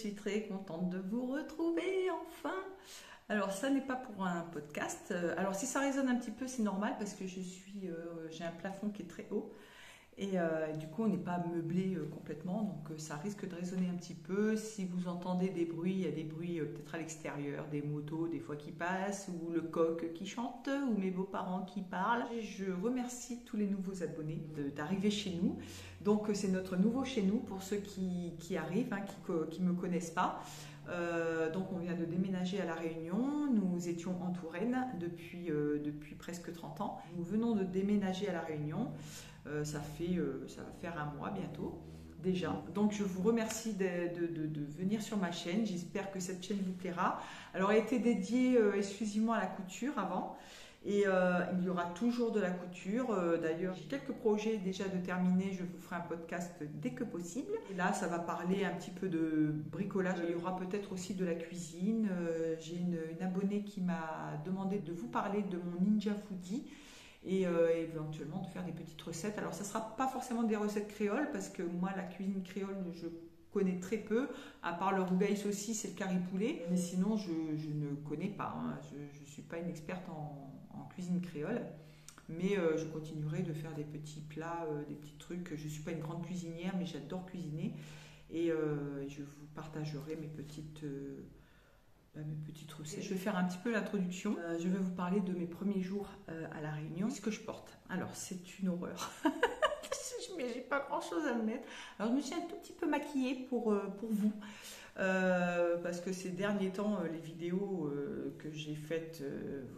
suis très contente de vous retrouver enfin. Alors ça n'est pas pour un podcast. Alors si ça résonne un petit peu, c'est normal parce que j'ai un plafond qui est très haut et du coup on n'est pas meublé complètement, donc ça risque de résonner un petit peu. Si vous entendez des bruits, il y a des bruits peut-être à l'extérieur, des motos des fois qui passent, ou le coq qui chante, ou mes beaux-parents qui parlent. Et je remercie tous les nouveaux abonnés d'arriver chez nous. Donc c'est notre nouveau chez nous pour ceux qui arrivent, hein, qui ne me connaissent pas. Donc on vient de déménager à La Réunion. Nous étions en Touraine depuis presque 30 ans. Nous venons de déménager à La Réunion. Ça va faire un mois bientôt déjà. Donc je vous remercie de venir sur ma chaîne. J'espère que cette chaîne vous plaira. Alors elle était dédiée exclusivement à la couture avant. Et il y aura toujours de la couture. D'ailleurs, j'ai quelques projets déjà de terminer. Je vous ferai un podcast dès que possible. Et là, ça va parler un petit peu de bricolage. Il y aura peut-être aussi de la cuisine. J'ai une abonnée qui m'a demandé de vous parler de mon Ninja Foodie et éventuellement de faire des petites recettes. Alors, ça ne sera pas forcément des recettes créoles parce que moi, la cuisine créole, je connais très peu, à part le rougail saucisse et le curry poulet. Mais sinon, je ne connais pas. Hein. Je ne suis pas une experte en cuisine créole, mais je continuerai de faire des petits plats, des petits trucs. Je ne suis pas une grande cuisinière, mais j'adore cuisiner et je vous partagerai mes petites recettes. Je vais faire un petit peu l'introduction. Je vais vous parler de mes premiers jours à La Réunion. Ce que je porte. Alors, c'est une horreur. Mais j'ai pas grand chose à me mettre. Alors, je me suis un tout petit peu maquillée pour vous. Parce que ces derniers temps, les vidéos que j'ai faites,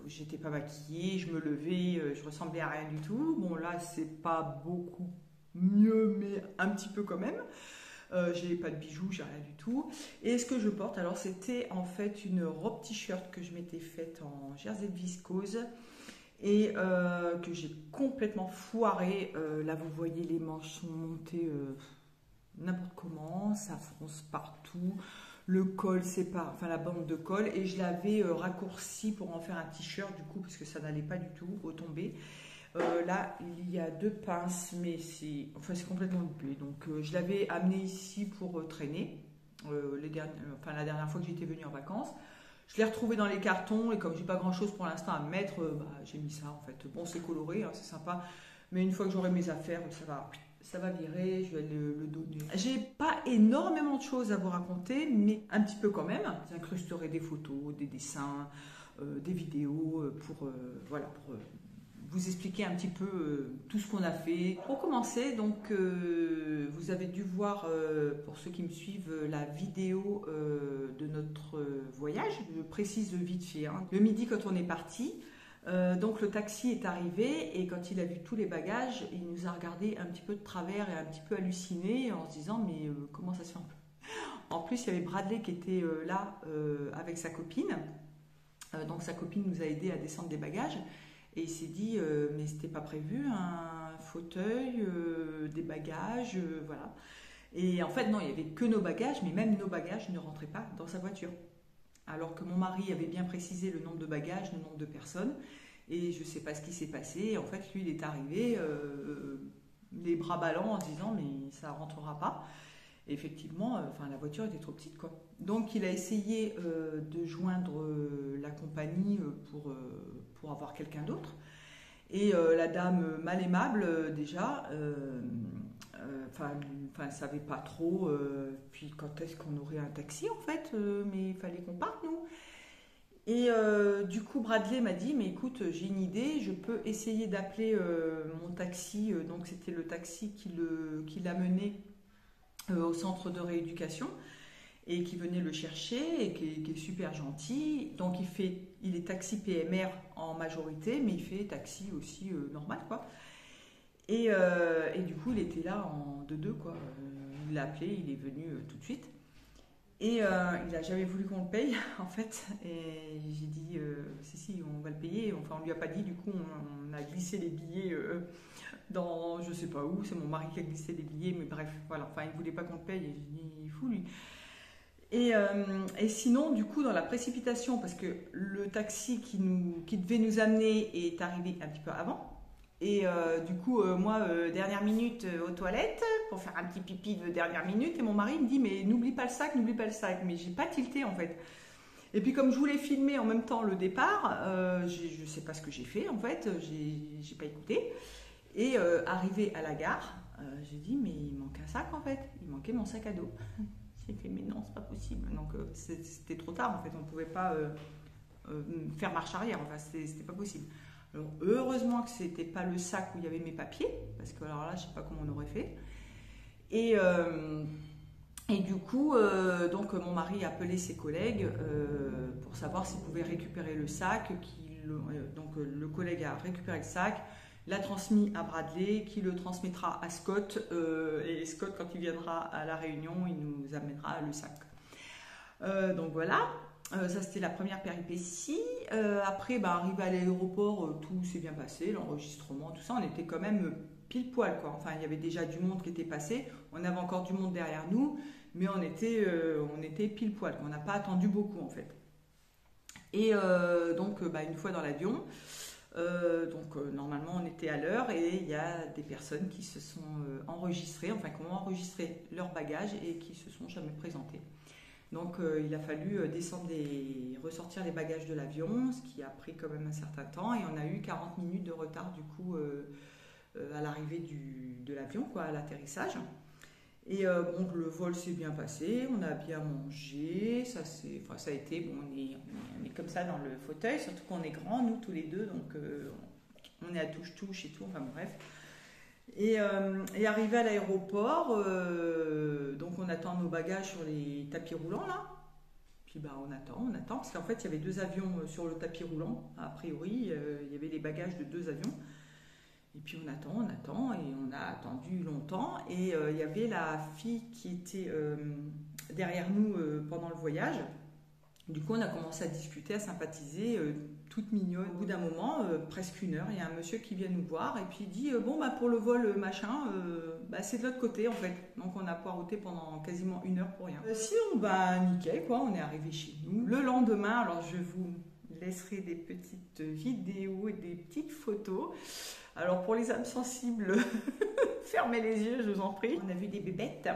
j'étais pas maquillée, je me levais, je ressemblais à rien du tout. Bon, là, c'est pas beaucoup mieux, mais un petit peu quand même. J'ai pas de bijoux, j'ai rien du tout. Et ce que je porte, alors c'était en fait une robe t-shirt que je m'étais faite en jersey de viscose et que j'ai complètement foiré. Là, vous voyez, les manches sont montées n'importe comment, ça fronce partout. Le col, c'est pas, enfin la bande de col, et je l'avais raccourci pour en faire un t-shirt du coup parce que ça n'allait pas du tout au tomber. Là, il y a deux pinces, mais c'est complètement loupé. Donc, je l'avais amené ici pour traîner. La dernière fois que j'étais venue en vacances, je l'ai retrouvé dans les cartons et comme j'ai pas grand-chose pour l'instant à mettre, j'ai mis ça en fait. Bon, c'est coloré, hein, c'est sympa, mais une fois que j'aurai mes affaires, ça va virer, je vais le donner. J'ai pas énormément de choses à vous raconter, mais un petit peu quand même. J'incrusterai des photos, des dessins, des vidéos pour vous expliquer un petit peu tout ce qu'on a fait. Pour commencer, donc, vous avez dû voir, pour ceux qui me suivent, la vidéo de notre voyage. Je précise vite fait. Hein. Le midi, quand on est parti, donc le taxi est arrivé et quand il a vu tous les bagages, il nous a regardé un petit peu de travers et un petit peu halluciné en se disant mais comment ça se fait? En plus, il y avait Bradley qui était là avec sa copine. Donc sa copine nous a aidé à descendre des bagages. Et il s'est dit, mais c'était pas prévu, un fauteuil, des bagages, voilà. Et en fait, non, il n'y avait que nos bagages, mais même nos bagages ne rentraient pas dans sa voiture. Alors que mon mari avait bien précisé le nombre de bagages, le nombre de personnes, et je ne sais pas ce qui s'est passé. En fait, lui, il est arrivé les bras ballants en se disant, mais ça ne rentrera pas. Et effectivement, la voiture était trop petite, quoi. Donc, il a essayé de joindre la compagnie pour avoir quelqu'un d'autre. Et la dame mal aimable, déjà, ne savait pas trop. Puis quand est-ce qu'on aurait un taxi, en fait, mais il fallait qu'on parte, nous. Et du coup, Bradley m'a dit, mais écoute, j'ai une idée, je peux essayer d'appeler mon taxi. Donc, c'était le taxi qui l'a mené au centre de rééducation et qui venait le chercher et qui est super gentil. Donc il est taxi PMR en majorité, mais il fait taxi aussi normal, quoi. Et du coup, il était là en 2-2, quoi. Il l'a appelé, il est venu tout de suite. Et il n'a jamais voulu qu'on le paye, en fait. Et j'ai dit, si, on va le payer. Enfin, on lui a pas dit, du coup, on a glissé les billets dans je sais pas où. C'est mon mari qui a glissé les billets, mais bref, voilà. Enfin, il ne voulait pas qu'on le paye. Et j'ai dit, il est fou, lui. Et sinon, du coup, dans la précipitation, parce que le taxi qui devait nous amener est arrivé un petit peu avant, Et du coup, moi, dernière minute aux toilettes pour faire un petit pipi de dernière minute. Et mon mari me dit, mais n'oublie pas le sac, n'oublie pas le sac. Mais j'ai pas tilté en fait. Et puis comme je voulais filmer en même temps le départ, je ne sais pas ce que j'ai fait en fait, j'ai pas écouté. Et arrivé à la gare, j'ai dit mais il manque un sac en fait, il manquait mon sac à dos. J'ai fait mais non c'est pas possible. Donc c'était trop tard en fait, on ne pouvait pas faire marche arrière, enfin c'était pas possible. Alors heureusement que c'était pas le sac où il y avait mes papiers, parce que alors là je sais pas comment on aurait fait. Et du coup, donc mon mari a appelé ses collègues pour savoir s'ils pouvaient récupérer le sac. Donc le collègue a récupéré le sac, l'a transmis à Bradley, qui le transmettra à Scott. Et Scott, quand il viendra à la réunion, il nous amènera le sac. Donc voilà, ça c'était la première péripétie. Après, arrivé à l'aéroport, tout s'est bien passé, l'enregistrement, tout ça. On était quand même pile poil, quoi. Enfin, il y avait déjà du monde qui était passé. On avait encore du monde derrière nous. Mais on était pile poil, on n'a pas attendu beaucoup en fait. Et donc une fois dans l'avion, normalement on était à l'heure et il y a des personnes qui se sont enregistrées, enfin qui ont enregistré leurs bagages et qui se sont jamais présentées. Donc il a fallu descendre et ressortir les bagages de l'avion, ce qui a pris quand même un certain temps et on a eu 40 minutes de retard du coup à l'arrivée de l'avion, quoi, à l'atterrissage. Et le vol s'est bien passé, on a bien mangé, ça a été, bon, on est comme ça dans le fauteuil, surtout qu'on est grands, nous tous les deux, donc on est à touche-touche et tout, enfin bref. Et arrivé à l'aéroport, donc on attend nos bagages sur les tapis roulants là, puis on attend, parce qu'en fait il y avait 2 avions sur le tapis roulant, a priori il y avait les bagages de 2 avions. Et puis on attend, et on a attendu longtemps. Et il y avait la fille qui était derrière nous pendant le voyage. Du coup, on a commencé à discuter, à sympathiser, toute mignonne. Au bout d'un moment, presque 1 heure, il y a un monsieur qui vient nous voir et puis il dit pour le vol machin, c'est de l'autre côté en fait. Donc on a poireauté pendant quasiment 1 heure pour rien. Sinon, nickel quoi, on est arrivé chez nous. Le lendemain, alors je vous laisserai des petites vidéos et des petites photos. Alors pour les âmes sensibles, fermez les yeux, je vous en prie. On a vu des bébêtes,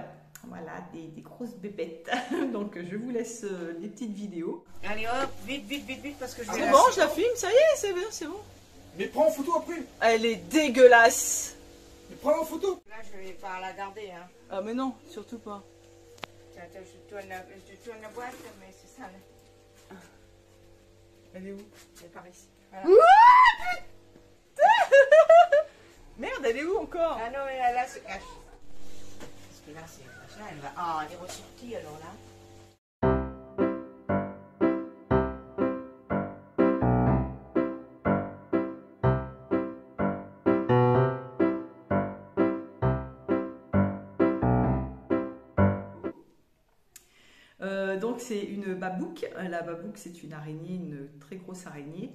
voilà, des grosses bébêtes. Donc je vous laisse les petites vidéos. Allez hop, vite, parce que je vais... C'est bon, je la filme, ça y est, c'est bon. Mais prends en photo après. Elle est dégueulasse. Mais prends en photo. Là, je vais pas la garder, hein. Ah mais non, surtout pas. Attends, je tourne la boîte, mais c'est ça, là. Elle est où? Elle est par ici. Voilà. Merde, elle est où encore? Ah non, mais là, se cache. Parce que là, c'est machin, elle va... Ah, elle est ressortie, alors là. Donc c'est une babouque. La babouque, c'est une araignée, une très grosse araignée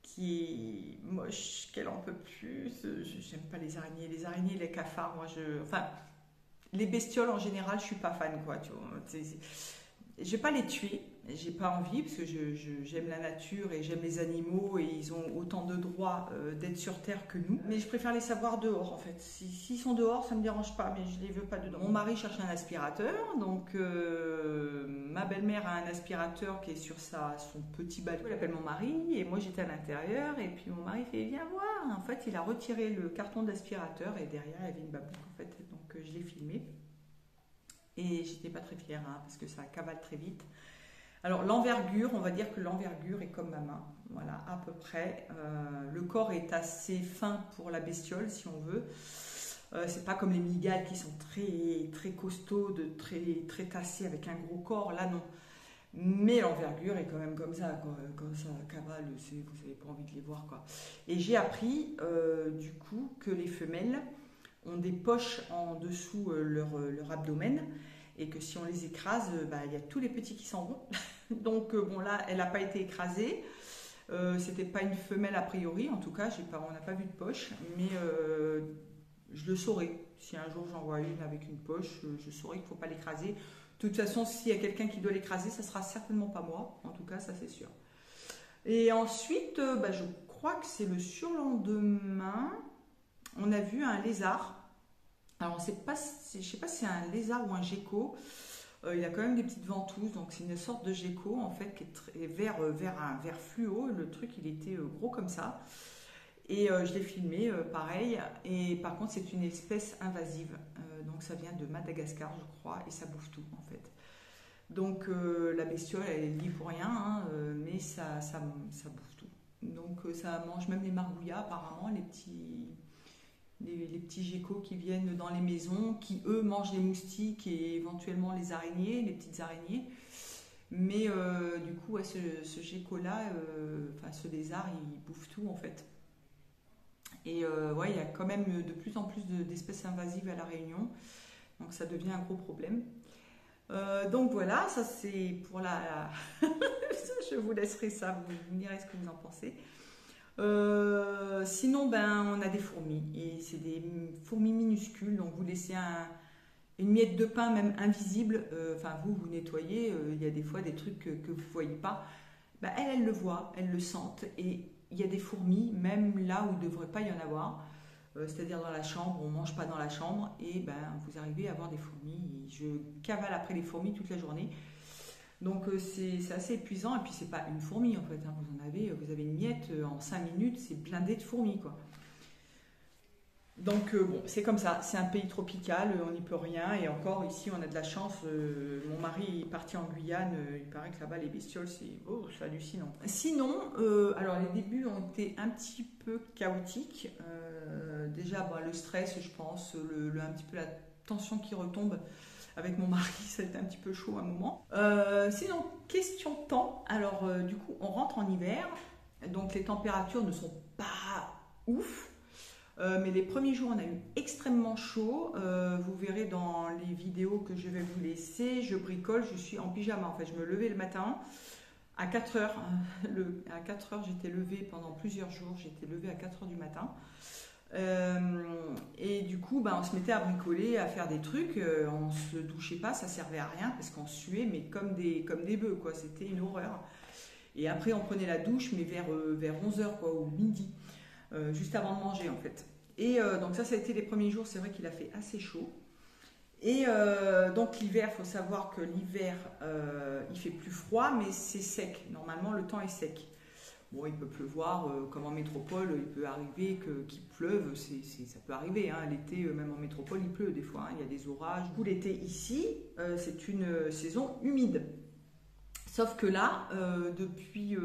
qui est moche, qu'elle en peut plus. J'aime pas les araignées, les cafards. Enfin, les bestioles en général, je suis pas fan, quoi. Tu vois, je vais pas les tuer, j'ai pas envie parce que j'aime la nature et j'aime les animaux et ils ont autant de droits d'être sur terre que nous. Mais je préfère les savoir dehors en fait. S'ils sont dehors, ça me dérange pas, mais je les veux pas dedans. Mon mari cherche un aspirateur, donc ma belle-mère a un aspirateur qui est sur son petit balcon. Elle appelle mon mari et moi j'étais à l'intérieur et puis mon mari fait viens voir. En fait, il a retiré le carton d'aspirateur et derrière il y avait une babouque en fait, donc je l'ai filmé. Et j'étais pas très fière parce que ça cavale très vite. Alors l'envergure, on va dire que l'envergure est comme ma main, voilà à peu près. Le corps est assez fin pour la bestiole si on veut. C'est pas comme les mygales qui sont très très costauds, très tassés avec un gros corps. Là non. Mais l'envergure est quand même comme ça, quoi. Quand ça cavale, vous n'avez pas envie de les voir, quoi. Et j'ai appris du coup que les femelles ont des poches en dessous leur abdomen et que si on les écrase, il y a tous les petits qui s'en vont. Donc bon là, elle n'a pas été écrasée. C'était pas une femelle a priori, en tout cas, on n'a pas vu de poche, mais je le saurais. Si un jour j'en vois une avec une poche, je saurais qu'il ne faut pas l'écraser. De toute façon, s'il y a quelqu'un qui doit l'écraser, ça sera certainement pas moi. En tout cas, ça c'est sûr. Et ensuite, je crois crois que c'est le surlendemain, on a vu un lézard. Alors, je ne sais pas si c'est un lézard ou un gecko. Il a quand même des petites ventouses, donc c'est une sorte de gecko en fait qui est un vert fluo. Le truc, il était gros comme ça. Et je l'ai filmé, pareil. Et par contre, c'est une espèce invasive. Donc, ça vient de Madagascar, je crois, et ça bouffe tout en fait. Donc, la bestiole, elle est liée pour rien, hein, mais ça bouffe tout. Donc, ça mange même les margouillas, apparemment, les petits geckos qui viennent dans les maisons, qui eux mangent les moustiques et éventuellement les araignées, les petites araignées. Mais du coup, ouais, ce gecko-là, ce lézard, il bouffe tout en fait. Et ouais, il y a quand même de plus en plus d'espèces invasives à La Réunion, donc ça devient un gros problème. Donc voilà, ça c'est pour la... Je vous laisserai ça, vous me direz ce que vous en pensez. Sinon, on a des fourmis et c'est des fourmis minuscules. Donc, vous laissez une miette de pain, même invisible. Vous nettoyez. Il y a des fois des trucs que vous ne voyez pas. Elles le voient, elles le sentent. Et il y a des fourmis, même là où il ne devrait pas y en avoir. C'est-à-dire dans la chambre, on ne mange pas dans la chambre. Et vous arrivez à avoir des fourmis. Et je cavale après les fourmis toute la journée. Donc c'est assez épuisant et puis c'est pas une fourmi en fait, hein. Vous avez une miette en 5 minutes, c'est blindé de fourmis quoi. Donc bon, c'est comme ça, c'est un pays tropical, on n'y peut rien et encore ici on a de la chance. Mon mari est parti en Guyane, il paraît que là-bas les bestioles c'est hallucinant. Sinon, alors les débuts ont été un petit peu chaotiques. Déjà le stress je pense, un petit peu la tension qui retombe. Avec mon mari, ça a été un petit peu chaud à un moment. Sinon, question temps. Alors, du coup, on rentre en hiver. Donc, les températures ne sont pas ouf. Mais les premiers jours, on a eu extrêmement chaud. Vous verrez dans les vidéos que je vais vous laisser. Je bricole, je suis en pyjama. En fait, je me levais le matin à 4 heures. À 4 heures, j'étais levée pendant plusieurs jours. J'étais levée à 4 heures du matin. Et du coup, on se mettait à bricoler, à faire des trucs. On se douchait pas, ça servait à rien parce qu'on suait, mais comme des bœufs, quoi. C'était une horreur. Et après, on prenait la douche, mais vers 11h, quoi, ou midi, juste avant de manger, en fait. Et donc ça a été les premiers jours. C'est vrai qu'il a fait assez chaud. Et donc l'hiver, il faut savoir que l'hiver, il fait plus froid, mais c'est sec. Normalement, le temps est sec. Bon, il peut pleuvoir, comme en métropole, il peut arriver qu'il pleuve, ça peut arriver, hein. L'été, même en métropole, il pleut des fois, hein. Il y a des orages. Du coup, l'été ici, c'est une saison humide. Sauf que là, depuis,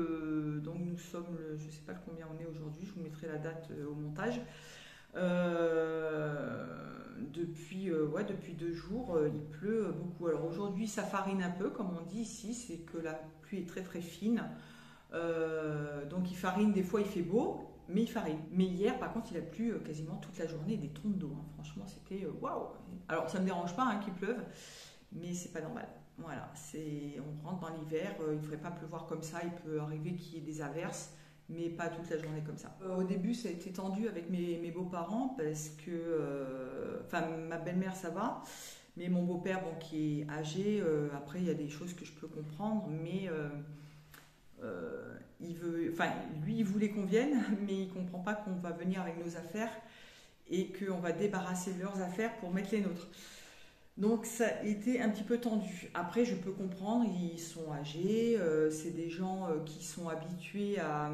donc nous sommes, je ne sais pas combien on est aujourd'hui, je vous mettrai la date au montage. Depuis 2 jours, il pleut beaucoup. Alors aujourd'hui, ça farine un peu, comme on dit ici, c'est que la pluie est très très fine. Donc il farine, des fois il fait beau, mais il farine. Mais hier, par contre, il a plu quasiment toute la journée, des tonnes d'eau, hein. Franchement, c'était waouh. Alors ça me dérange pas, hein, qu'il pleuve, mais c'est pas normal. Voilà, on rentre dans l'hiver, il ne devrait pas pleuvoir comme ça. Il peut arriver qu'il y ait des averses, mais pas toute la journée comme ça. Au début, ça a été tendu avec mes beaux-parents parce que, ma belle-mère ça va, mais mon beau-père, bon, qui est âgé, après il y a des choses que je peux comprendre, mais lui il voulait qu'on vienne, mais il comprend pas qu'on va venir avec nos affaires et qu'on va débarrasser leurs affaires pour mettre les nôtres. Donc ça a été un petit peu tendu. Après je peux comprendre, ils sont âgés, c'est des gens qui sont habitués à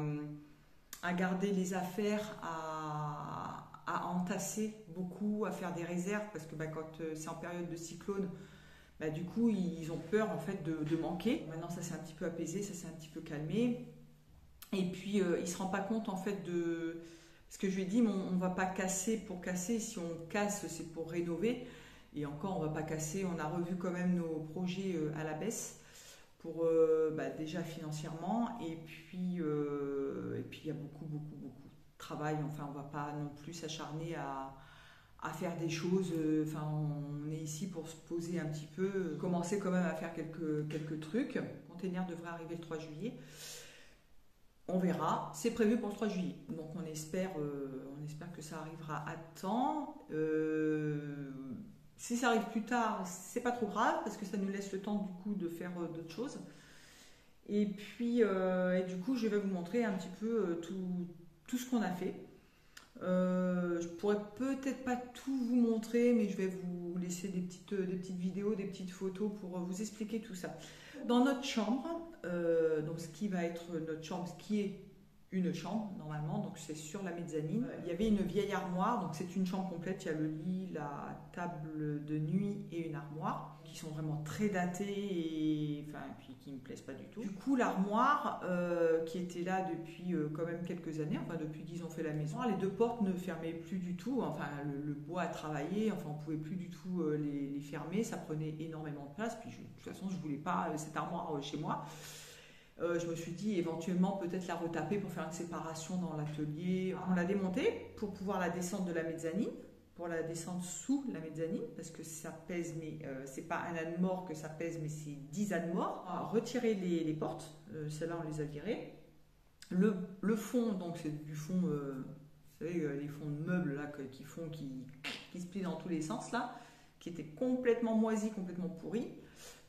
garder les affaires, à entasser beaucoup, à faire des réserves, parce que quand c'est en période de cyclone, du coup, ils ont peur en fait de manquer. Maintenant, ça s'est un petit peu apaisé, ça s'est un petit peu calmé. Et puis, il ne se rend pas compte en fait de... Parce que je lui ai dit, on ne va pas casser pour casser. Si on casse, c'est pour rénover. Et encore, on ne va pas casser. On a revu quand même nos projets à la baisse, pour déjà financièrement. Et puis, il y a beaucoup de travail. Enfin, on ne va pas non plus s'acharner à faire des choses, on est ici pour se poser un petit peu, commencer quand même à faire quelques trucs. Le container devrait arriver le 3 juillet. On verra, c'est prévu pour le 3 juillet. Donc on espère que ça arrivera à temps. Si ça arrive plus tard, c'est pas trop grave parce que ça nous laisse le temps du coup de faire d'autres choses. Et puis du coup, je vais vous montrer un petit peu tout ce qu'on a fait. Je pourrais peut-être pas tout vous montrer, mais je vais vous laisser des petites vidéos, des petites photos pour vous expliquer tout ça. Dans notre chambre, donc ce qui va être notre chambre, ce qui est une chambre normalement, donc c'est sur la mezzanine. Il y avait une vieille armoire, donc c'est une chambre complète, il y a le lit, la table de nuit et une armoire qui sont vraiment très datées et puis qui me plaisent pas du tout. Du coup l'armoire qui était là depuis quand même quelques années, enfin depuis qu'ils ont fait la maison, les deux portes ne fermaient plus du tout, enfin le bois a travaillé, enfin on pouvait plus du tout les fermer, ça prenait énormément de place, puis de toute façon je voulais pas cette armoire chez moi. Je me suis dit éventuellement peut-être la retaper pour faire une séparation dans l'atelier. On l'a démontée pour pouvoir la descendre de la mezzanine, pour la descendre sous la mezzanine, parce que ça pèse, mais c'est pas un âne mort que ça pèse, mais c'est 10 ânes morts. On a retiré les portes, celles-là on les a virées. Le fond, donc c'est du fond, vous savez, les fonds de meubles là, qui se plient dans tous les sens là, qui était complètement moisi, complètement pourri.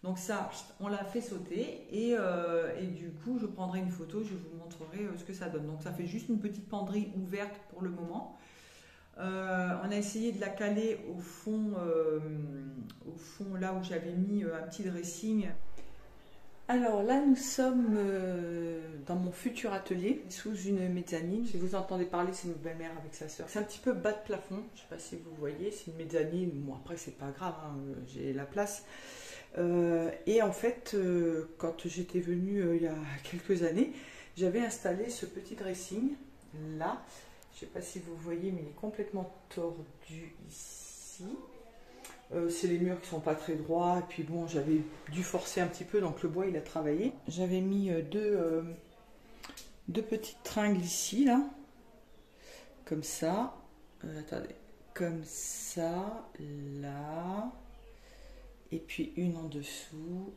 Donc ça, on l'a fait sauter et du coup, je prendrai une photo, je vous montrerai ce que ça donne. Donc ça fait juste une petite penderie ouverte pour le moment. On a essayé de la caler au fond là où j'avais mis un petit dressing. Alors là, nous sommes dans mon futur atelier, sous une mezzanine. Si vous entendez parler, c'est une belle-mère avec sa soeur. C'est un petit peu bas de plafond, je ne sais pas si vous voyez, c'est une mezzanine. Bon, après, c'est pas grave, hein, j'ai la place. Et en fait, quand j'étais venue il y a quelques années, j'avais installé ce petit dressing là. Je ne sais pas si vous voyez, mais il est complètement tordu ici. C'est les murs qui sont pas très droits. Et puis bon, j'avais dû forcer un petit peu, donc le bois il a travaillé. J'avais mis deux petites tringles ici, là, comme ça. Attendez, comme ça, là. Et puis une en dessous,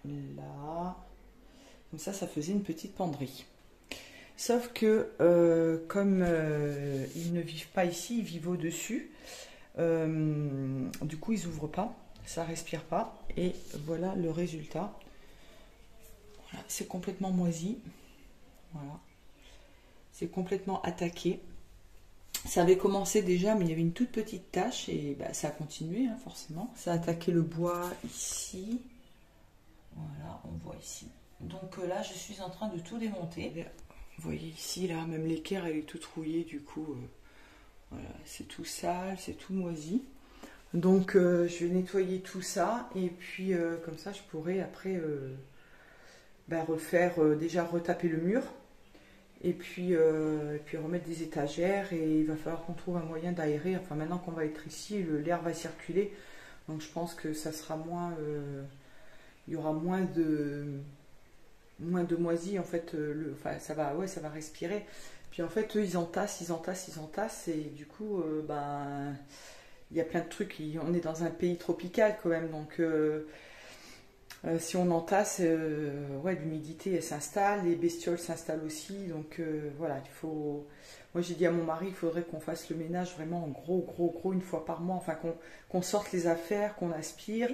là. Comme ça faisait une petite penderie. Sauf que, comme ils ne vivent pas ici, ils vivent au-dessus. Du coup, ils n'ouvrent pas, ça respire pas. Et voilà le résultat. Voilà, c'est complètement moisi. Voilà. C'est complètement attaqué. Ça avait commencé déjà, mais il y avait une toute petite tache et bah, ça a continué, hein, forcément. Ça a attaqué le bois ici. Voilà, on voit ici. Donc là, je suis en train de tout démonter. Vous voyez ici, là, même l'équerre, elle est toute rouillée, du coup, voilà, c'est tout sale, c'est tout moisi. Donc, je vais nettoyer tout ça et puis, comme ça, je pourrai après refaire, déjà retaper le mur. Et puis remettre des étagères et il va falloir qu'on trouve un moyen d'aérer. Enfin, maintenant qu'on va être ici, l'air va circuler. Donc, je pense que ça sera moins... il y aura moins de moisis. En fait, ça va respirer. Puis, en fait, eux, ils entassent. Et du coup, il y a plein de trucs. On est dans un pays tropical quand même. Donc... si on entasse, l'humidité elle s'installe, les bestioles s'installent aussi, donc voilà, il faut. Moi j'ai dit à mon mari, il faudrait qu'on fasse le ménage vraiment en gros une fois par mois, enfin qu'on sorte les affaires, qu'on aspire.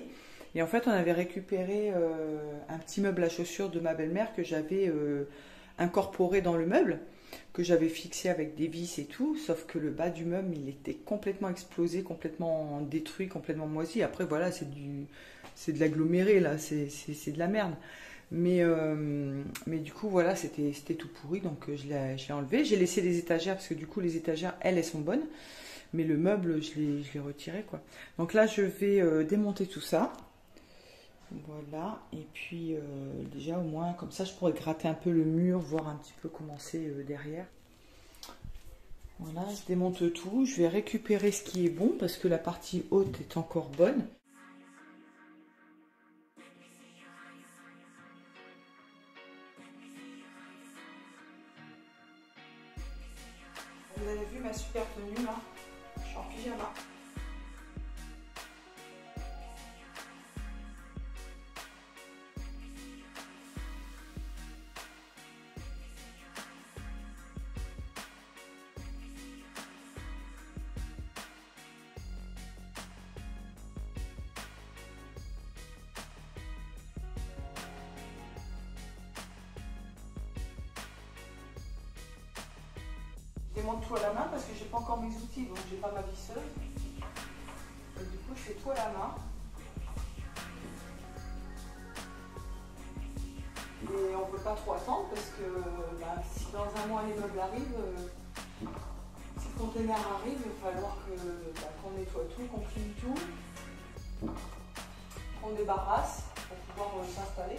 Et en fait on avait récupéré un petit meuble à chaussures de ma belle-mère que j'avais incorporé dans le meuble, que j'avais fixé avec des vis et tout, sauf que le bas du meuble il était complètement explosé, complètement détruit, complètement moisi. Après voilà, c'est de l'aggloméré là, c'est de la merde. Mais du coup voilà, c'était tout pourri, donc je l'ai enlevé. J'ai laissé les étagères parce que du coup les étagères elles sont bonnes, mais le meuble je l'ai retiré quoi. Donc là je vais démonter tout ça. Voilà, et puis déjà au moins comme ça je pourrais gratter un peu le mur, voir un petit peu comment c'est derrière. Voilà, je démonte tout, je vais récupérer ce qui est bon parce que la partie haute est encore bonne. Vous avez vu ma super tenue là, je suis en pyjama. démonte tout à la main parce que j'ai pas encore mes outils, donc j'ai pas ma visseuse. Et du coup, je fais tout à la main. Et on ne peut pas trop attendre parce que bah, si dans un mois les meubles arrivent, si le conteneur arrive, il va falloir qu'on nettoie tout, qu'on clean tout, qu'on débarrasse pour pouvoir s'installer.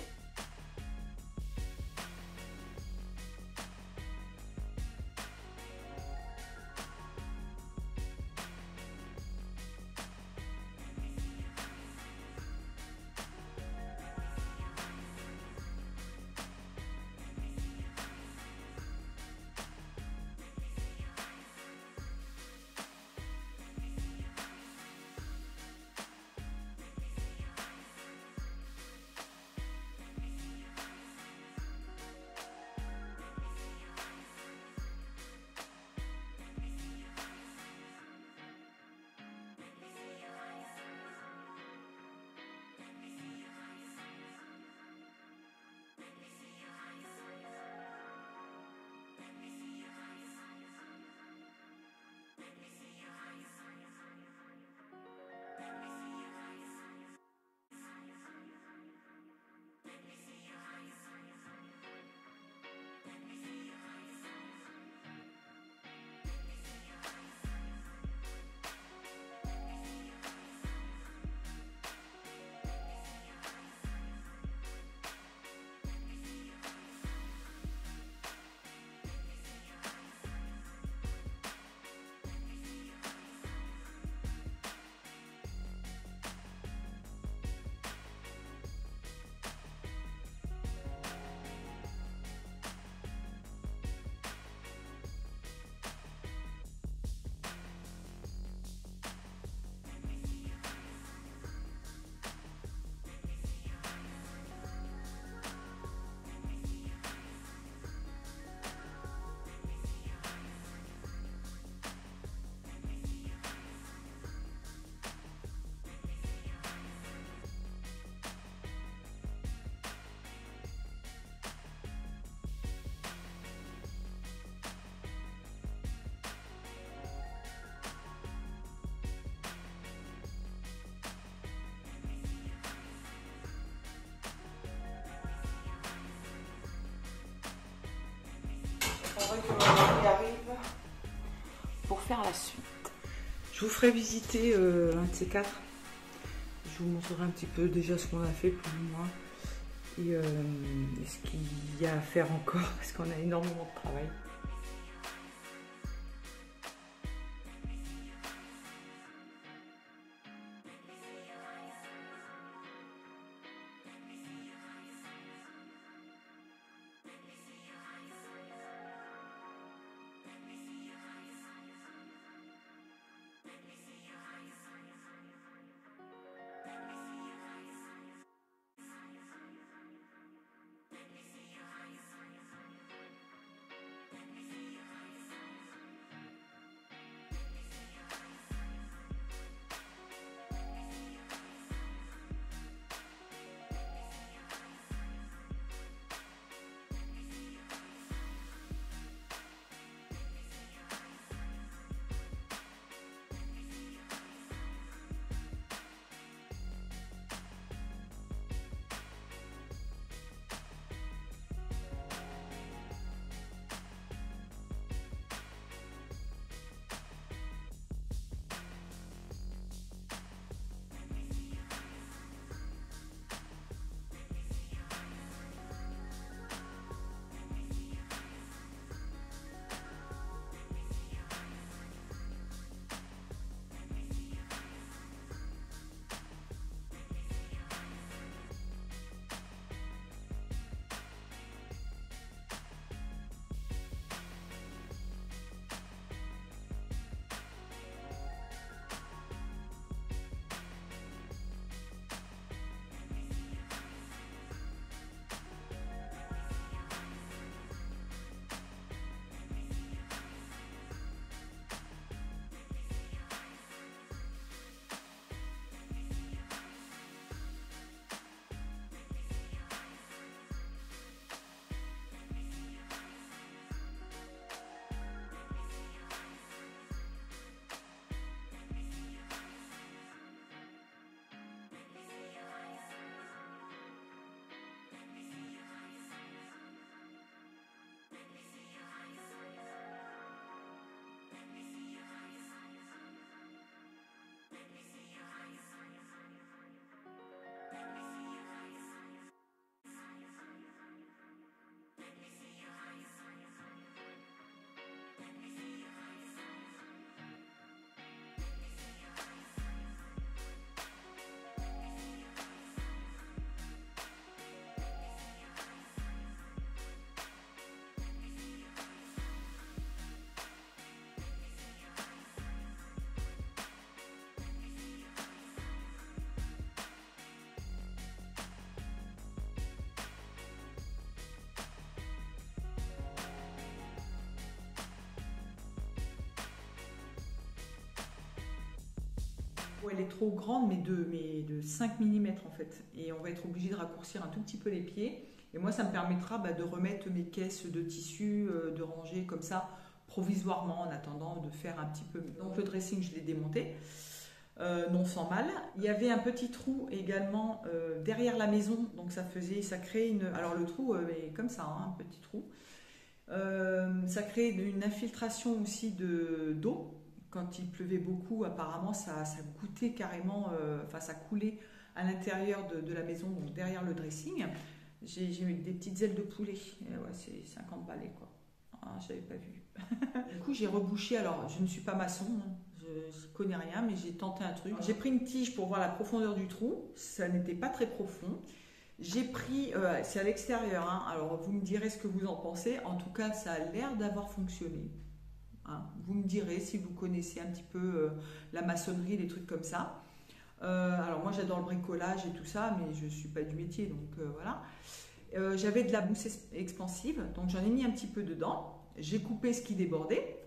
Que l'on y arrive pour faire la suite. Je vous ferai visiter un de ces quatre. Je vous montrerai un petit peu déjà ce qu'on a fait plus ou moins et ce qu'il y a à faire encore parce qu'on a énormément de travail. Elle est trop grande, mais de 5 mm en fait. Et on va être obligé de raccourcir un tout petit peu les pieds. Et moi, ça me permettra de remettre mes caisses de tissu, de ranger comme ça, provisoirement, en attendant de faire un petit peu. Donc le dressing, je l'ai démonté, non sans mal. Il y avait un petit trou également derrière la maison, donc ça crée une... Alors le trou est comme ça, hein, un petit trou. Ça crée une infiltration aussi d'eau. Quand il pleuvait beaucoup, apparemment, ça goûtait carrément, ça coulait à l'intérieur de la maison, donc derrière le dressing. J'ai mis des petites ailes de poulet. Et ouais, c'est 50 balais, quoi. Ah, je n'avais pas vu. Du coup, j'ai rebouché. Alors, je ne suis pas maçon, hein. Je ne connais rien, mais j'ai tenté un truc. J'ai pris une tige pour voir la profondeur du trou. Ça n'était pas très profond. J'ai pris, c'est à l'extérieur, hein. Alors vous me direz ce que vous en pensez. En tout cas, ça a l'air d'avoir fonctionné. Hein. Vous me direz si vous connaissez un petit peu la maçonnerie, les trucs comme ça. Alors moi, j'adore le bricolage et tout ça, mais je ne suis pas du métier, donc voilà. J'avais de la mousse expansive, donc j'en ai mis un petit peu dedans. J'ai coupé ce qui débordait.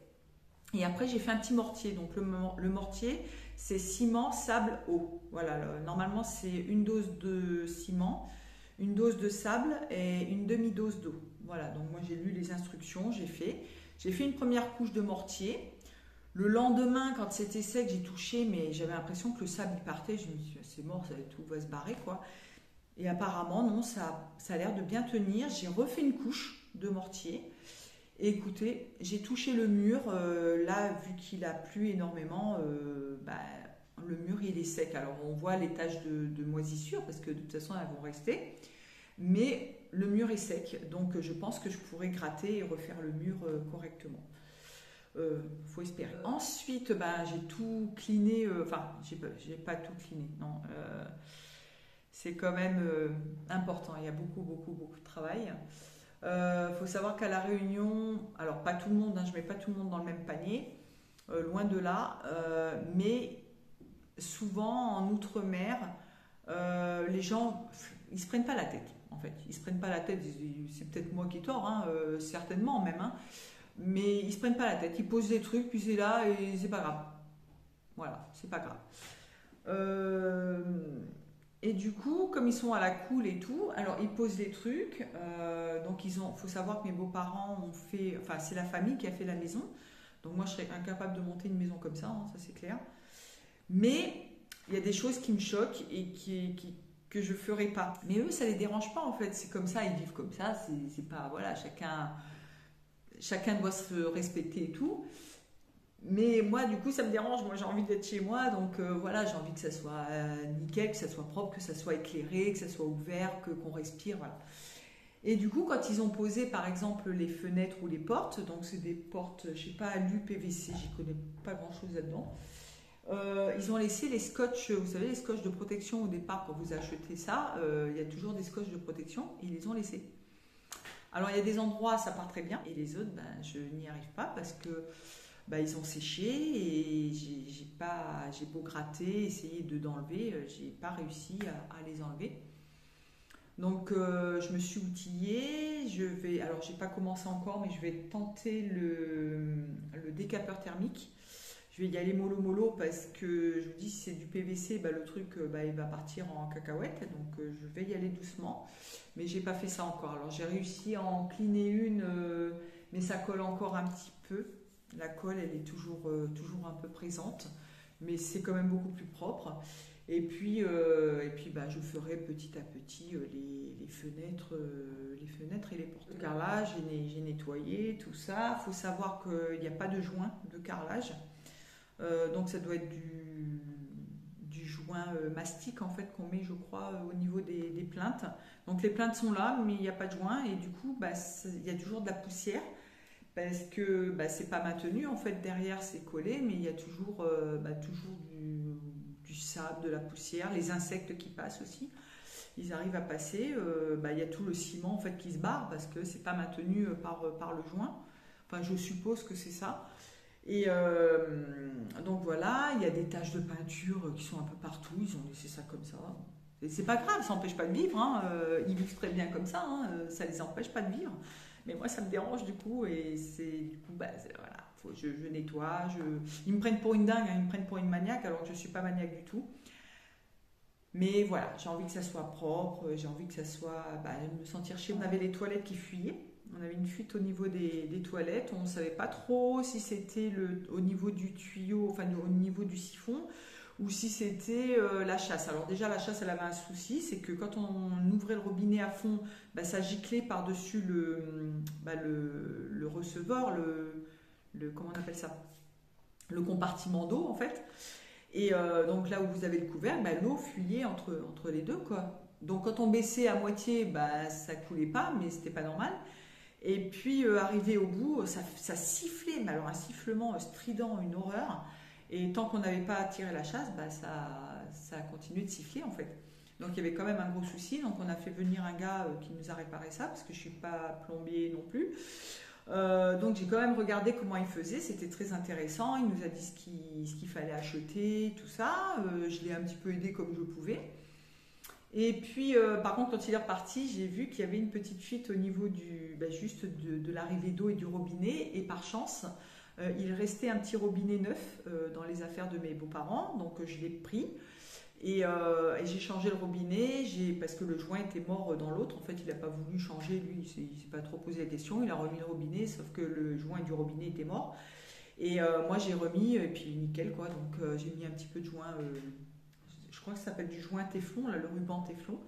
Et après, j'ai fait un petit mortier. Donc le mortier, c'est ciment, sable, eau. Voilà, normalement, c'est une dose de ciment, une dose de sable et une demi-dose d'eau. Voilà, donc moi j'ai lu les instructions, j'ai fait une première couche de mortier. Le lendemain, quand c'était sec, j'ai touché, mais j'avais l'impression que le sable il partait. Je me suis dit, c'est mort, tout va se barrer, quoi. Et apparemment, non, ça a l'air de bien tenir. J'ai refait une couche de mortier. Et écoutez, j'ai touché le mur. Là, vu qu'il a plu énormément, le mur il est sec. Alors on voit les taches de moisissure parce que de toute façon elles vont rester, mais le mur est sec, donc je pense que je pourrais gratter et refaire le mur correctement. Faut espérer. Ensuite, j'ai tout cliné, j'ai pas tout cliné, non. C'est quand même important. Il y a beaucoup de travail. Faut savoir qu'à La Réunion, alors pas tout le monde, hein, je mets pas tout le monde dans le même panier, loin de là, mais souvent en outre-mer, les gens, ils se prennent pas la tête, en fait. Ils se prennent pas la tête, c'est peut-être moi qui ai tort, hein, certainement même, hein, mais ils se prennent pas la tête. Ils posent des trucs, puis c'est là et c'est pas grave. Voilà, c'est pas grave. Et du coup, comme ils sont à la cool et tout, alors ils posent des trucs. Donc faut savoir que mes beaux-parents ont fait, enfin c'est la famille qui a fait la maison. Donc moi je serais incapable de monter une maison comme ça, hein, ça c'est clair. Mais il y a des choses qui me choquent et que je ferai pas. Mais eux ça les dérange pas en fait. C'est comme ça, ils vivent comme ça. C'est pas voilà, chacun doit se respecter et tout. Mais moi, du coup, ça me dérange. Moi, j'ai envie d'être chez moi. Donc, voilà, j'ai envie que ça soit nickel, que ça soit propre, que ça soit éclairé, que ça soit ouvert, qu'on respire. Voilà. Et du coup, quand ils ont posé, par exemple, les fenêtres ou les portes, donc c'est des portes, je sais pas, alu, PVC, j'y connais pas grand-chose là-dedans. Ils ont laissé les scotch, vous savez, les scotch de protection au départ, quand vous achetez ça, il y a toujours des scotch de protection. Ils les ont laissés. Alors, il y a des endroits, ça part très bien. Et les autres, je n'y arrive pas parce que ils ont séché et j'ai beau gratter, essayer d'enlever, j'ai pas réussi à les enlever. Donc je me suis outillée, alors j'ai pas commencé encore, mais je vais tenter le décapeur thermique. Je vais y aller mollo parce que je vous dis si c'est du PVC, le truc il va partir en cacahuète, donc je vais y aller doucement. Mais j'ai pas fait ça encore. Alors j'ai réussi à en cleaner une, mais ça colle encore un petit peu. La colle, elle est toujours un peu présente, mais c'est quand même beaucoup plus propre. Et puis je ferai petit à petit les fenêtres et les portes. Le carrelage, j'ai nettoyé tout ça. Il faut savoir qu'il n'y a pas de joint de carrelage, donc ça doit être du joint mastic en fait qu'on met, je crois, au niveau des plinthes. Donc les plinthes sont là, mais il n'y a pas de joint et du coup, il y a toujours de la poussière. Parce que c'est pas maintenu, en fait derrière c'est collé, mais il y a toujours du sable, de la poussière, les insectes qui passent aussi, ils arrivent à passer, il y a tout le ciment en fait qui se barre parce que c'est pas maintenu par le joint, enfin je suppose que c'est ça. Et donc voilà, il y a des taches de peinture qui sont un peu partout, ils ont laissé ça comme ça. Et c'est pas grave, ça n'empêche pas de vivre, hein. Ils vivent très bien comme ça, hein. Ça les empêche pas de vivre. Mais moi, ça me dérange du coup, et c'est du coup, voilà, je nettoie. Ils me prennent pour une dingue, hein, ils me prennent pour une maniaque, alors que je ne suis pas maniaque du tout. Mais voilà, j'ai envie que ça soit propre, j'ai envie que ça soit, me sentir chez moi. On avait les toilettes qui fuyaient, on avait une fuite au niveau des toilettes, on ne savait pas trop si c'était au niveau du tuyau, enfin au niveau du siphon, ou si c'était la chasse. Alors déjà, la chasse, elle avait un souci, c'est que quand on ouvrait le robinet à fond, ça giclait par-dessus le receveur, comment on appelle ça? Le compartiment d'eau, en fait. Et donc là où vous avez le couvert, l'eau fuyait entre les deux, quoi. Donc quand on baissait à moitié, ça coulait pas, mais c'était pas normal. Et puis arrivé au bout, ça sifflait, mais alors un sifflement strident, une horreur. Et tant qu'on n'avait pas tiré la chasse, ça a continué de siffler en fait. Donc il y avait quand même un gros souci. Donc on a fait venir un gars qui nous a réparé ça, parce que je suis pas plombier non plus. Donc j'ai quand même regardé comment il faisait, c'était très intéressant, il nous a dit ce qu'il fallait acheter, tout ça, je l'ai un petit peu aidé comme je pouvais. Et puis par contre quand il est reparti, j'ai vu qu'il y avait une petite fuite au niveau juste de l'arrivée d'eau et du robinet, et par chance il restait un petit robinet neuf dans les affaires de mes beaux-parents, donc je l'ai pris. Et j'ai changé le robinet, parce que le joint était mort dans l'autre. En fait, il n'a pas voulu changer, lui, il ne s'est pas trop posé la question. Il a remis le robinet, sauf que le joint du robinet était mort. Et moi, j'ai remis, et puis nickel, quoi. Donc, j'ai mis un petit peu de joint, je crois que ça s'appelle du joint téflon, là, le ruban téflon,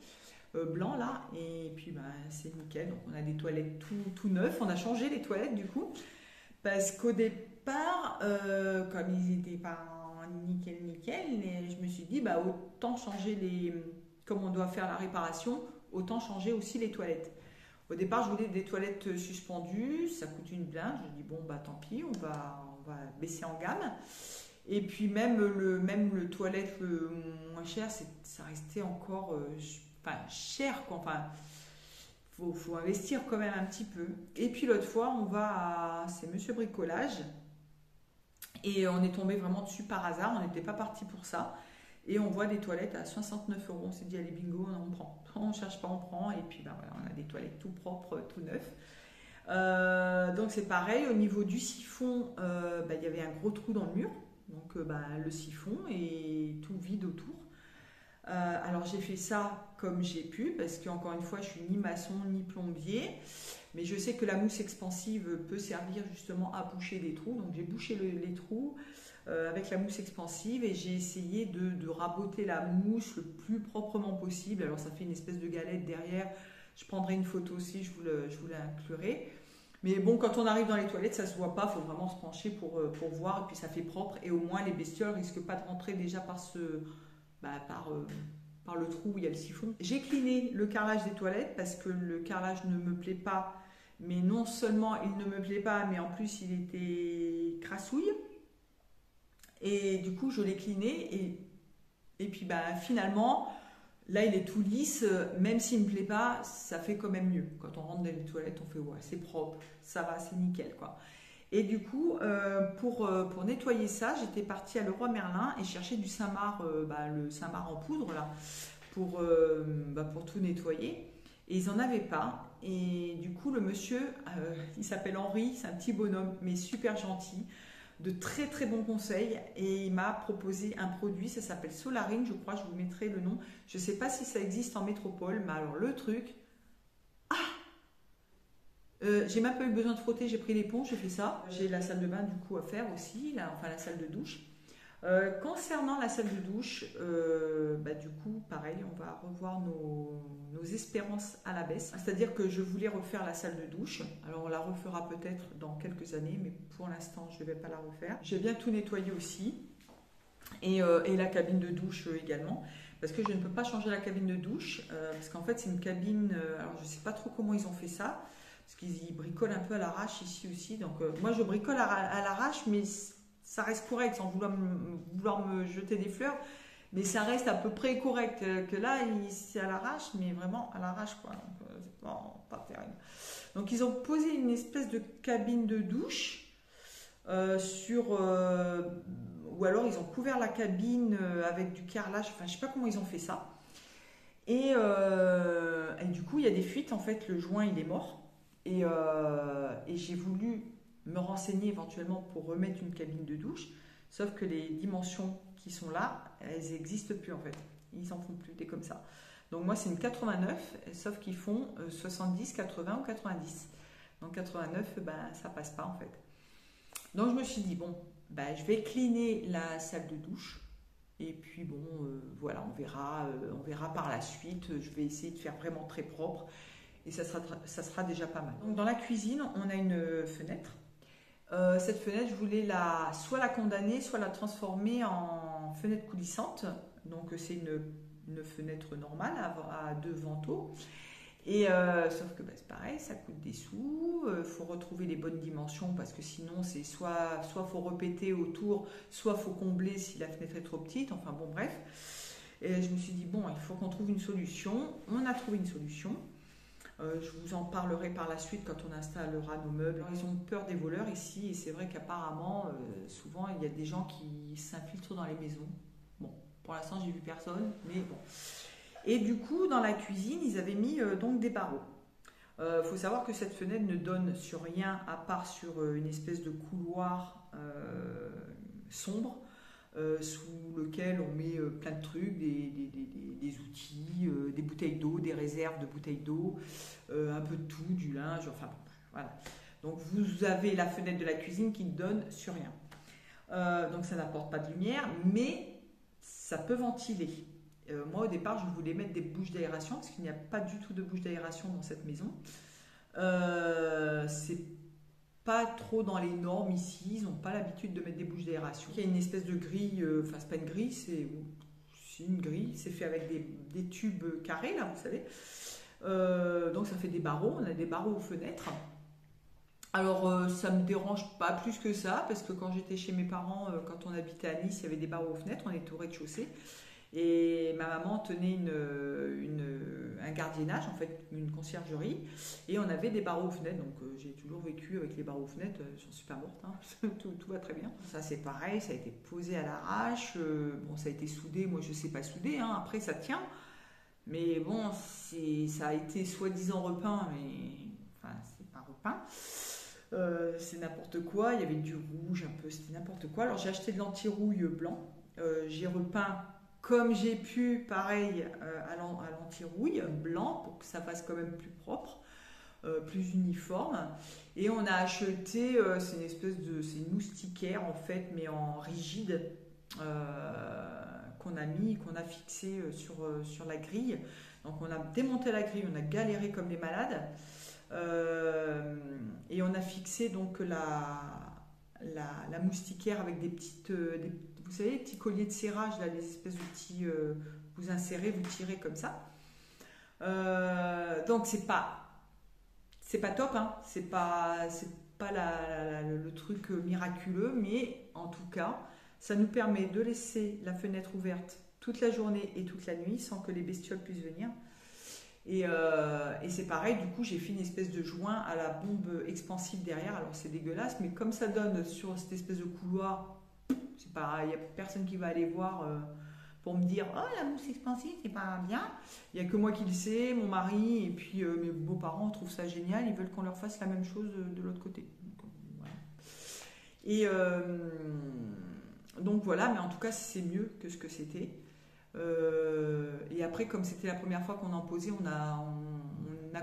blanc, là. Et puis, c'est nickel. Donc, on a des toilettes tout neufs. On a changé les toilettes, du coup, parce qu'au départ, comme ils n'étaient pas nickel, et je me suis dit autant changer comme on doit faire la réparation, autant changer aussi les toilettes. Au départ je voulais des toilettes suspendues, ça coûte une blinde, je dis tant pis, on va baisser en gamme. Et puis même le toilette le moins cher, ça restait encore cher quoi. Enfin faut investir quand même un petit peu. Et puis l'autre fois c'est Monsieur Bricolage. Et on est tombé vraiment dessus par hasard, on n'était pas parti pour ça. Et on voit des toilettes à 69 €. On s'est dit, allez bingo, on prend. On ne cherche pas, on prend. Et puis voilà, on a des toilettes tout propres, tout neufs. Donc c'est pareil, au niveau du siphon, il y avait un gros trou dans le mur. Donc le siphon est tout vide autour. Alors j'ai fait ça comme j'ai pu, parce qu'encore une fois, je suis ni maçon ni plombier. Mais je sais que la mousse expansive peut servir justement à boucher les trous. Donc j'ai bouché les trous avec la mousse expansive et j'ai essayé de raboter la mousse le plus proprement possible. Alors ça fait une espèce de galette derrière. Je prendrai une photo aussi, je vous l'inclurai. Mais bon, quand on arrive dans les toilettes, ça ne se voit pas. Il faut vraiment se pencher pour voir. Et puis ça fait propre. Et au moins les bestioles ne risquent pas de rentrer déjà par le trou où il y a le siphon. J'ai cliné le carrelage des toilettes parce que le carrelage ne me plaît pas. Mais non seulement il ne me plaît pas, mais en plus il était crassouille. Et du coup, je l'ai cliné. Et puis finalement, là il est tout lisse. Même s'il ne me plaît pas, ça fait quand même mieux. Quand on rentre dans les toilettes, on fait ouais, c'est propre, ça va, c'est nickel quoi. Et du coup, pour nettoyer ça, j'étais partie à Leroy Merlin et chercher du Saint-Marc, le Saint-Marc en poudre là, pour tout nettoyer. Et ils n'en avaient pas. Et du coup, le monsieur, il s'appelle Henri, c'est un petit bonhomme, mais super gentil, de très très bons conseils. Et il m'a proposé un produit, ça s'appelle Solarine, je crois, je vous mettrai le nom. Je ne sais pas si ça existe en métropole, mais alors le truc... j'ai même pas eu besoin de frotter, j'ai pris l'éponge, j'ai fait ça. J'ai la salle de bain du coup à faire aussi, la salle de douche. Concernant la salle de douche, du coup, pareil, on va revoir nos espérances à la baisse. C'est-à-dire que je voulais refaire la salle de douche. Alors, on la refera peut-être dans quelques années, mais pour l'instant, je ne vais pas la refaire. J'ai bien tout nettoyé aussi. Et la cabine de douche également. Parce que je ne peux pas changer la cabine de douche. Parce qu'en fait, c'est une cabine... alors, je ne sais pas trop comment ils ont fait ça. Parce qu'ils bricolent un peu à l'arrache ici aussi. Donc, moi, je bricole à l'arrache, mais... ça reste correct sans vouloir me jeter des fleurs, mais ça reste à peu près correct. Que là, c'est à l'arrache, mais vraiment à l'arrache, quoi. Donc, c'est pas terrible. Donc, ils ont posé une espèce de cabine de douche ou alors ils ont couvert la cabine avec du carrelage. Enfin, je sais pas comment ils ont fait ça. Et du coup, il y a des fuites. En fait, le joint, il est mort. Et j'ai voulu me renseigner éventuellement pour remettre une cabine de douche, sauf que les dimensions qui sont là, elles n'existent plus en fait. Ils en font plus des comme ça. Donc moi c'est une 89, sauf qu'ils font 70, 80 ou 90. Donc 89, ben, ça passe pas en fait. Donc je me suis dit, bon, ben, je vais cleaner la salle de douche. Et puis bon, voilà, on verra par la suite. Je vais essayer de faire vraiment très propre. Et ça sera déjà pas mal. Donc dans la cuisine, on a une fenêtre. Cette fenêtre, je voulais soit la condamner, soit la transformer en fenêtre coulissante. Donc c'est une fenêtre normale à 2 vantaux. Et sauf que bah, c'est pareil, ça coûte des sous. Faut retrouver les bonnes dimensions parce que sinon c'est soit faut repéter autour, soit faut combler si la fenêtre est trop petite. Enfin bon bref. Et je me suis dit bon, il faut qu'on trouve une solution. On a trouvé une solution. Je vous en parlerai par la suite quand on installera nos meubles. Alors, ils ont peur des voleurs ici et c'est vrai qu'apparemment, souvent, il y a des gens qui s'infiltrent dans les maisons. Bon, pour l'instant, j'ai vu personne, mais bon. Et du coup, dans la cuisine, ils avaient mis donc des barreaux. Faut savoir que cette fenêtre ne donne sur rien à part sur une espèce de couloir sombre. Sous lequel on met plein de trucs, des outils, des bouteilles d'eau, des réserves de bouteilles d'eau, un peu de tout, du linge, enfin voilà. Donc vous avez la fenêtre de la cuisine qui ne donne sur rien. Donc ça n'apporte pas de lumière, mais ça peut ventiler. Moi au départ je voulais mettre des bouches d'aération parce qu'il n'y a pas du tout de bouches d'aération dans cette maison. C'est pas trop dans les normes ici, ils n'ont pas l'habitude de mettre des bouches d'aération. Il y a une espèce de grille, enfin c'est pas une grille, c'est une grille, c'est fait avec des tubes carrés là, vous savez. Donc ça fait des barreaux, on a des barreaux aux fenêtres. Alors ça me dérange pas plus que ça, parce que quand j'étais chez mes parents, quand on habitait à Nice, il y avait des barreaux aux fenêtres, on était au rez-de-chaussée. Et ma maman tenait un gardiennage, en fait, une conciergerie, et on avait des barreaux aux fenêtres. Donc j'ai toujours vécu avec les barreaux aux fenêtres, j'en suis pas morte, hein. tout va très bien. Ça c'est pareil, ça a été posé à l'arrache, bon ça a été soudé, moi je sais pas souder, hein. Après ça tient, mais bon ça a été soi-disant repeint, mais enfin c'est pas repeint. C'est n'importe quoi, il y avait du rouge un peu, c'était n'importe quoi. Alors j'ai acheté de l'anti-rouille blanc, j'ai repeint comme j'ai pu, pareil, à l'anti-rouille, blanc, pour que ça fasse quand même plus propre, plus uniforme. Et on a acheté, c'est une espèce de... C'est une moustiquaire, en fait, mais en rigide, qu'on a fixé sur la grille. Donc on a démonté la grille, on a galéré comme des malades. Et on a fixé donc la moustiquaire avec des petites... vous savez, les petits colliers de serrage, là, les espèces de petits... vous insérez, vous tirez comme ça. Donc, c'est pas top, hein. C'est pas le truc miraculeux, mais en tout cas, ça nous permet de laisser la fenêtre ouverte toute la journée et toute la nuit sans que les bestioles puissent venir. Et c'est pareil, du coup, j'ai fait une espèce de joint à la bombe expansive derrière. Alors, c'est dégueulasse, mais comme ça donne sur cette espèce de couloir... C'est pas, il n'y a personne qui va aller voir pour me dire oh la mousse expansive c'est pas bien. Il n'y a que moi qui le sais, mon mari et puis mes beaux-parents trouvent ça génial, ils veulent qu'on leur fasse la même chose de l'autre côté. Donc, voilà. Et donc voilà, mais en tout cas c'est mieux que ce que c'était. Et après comme c'était la première fois qu'on en posait, on a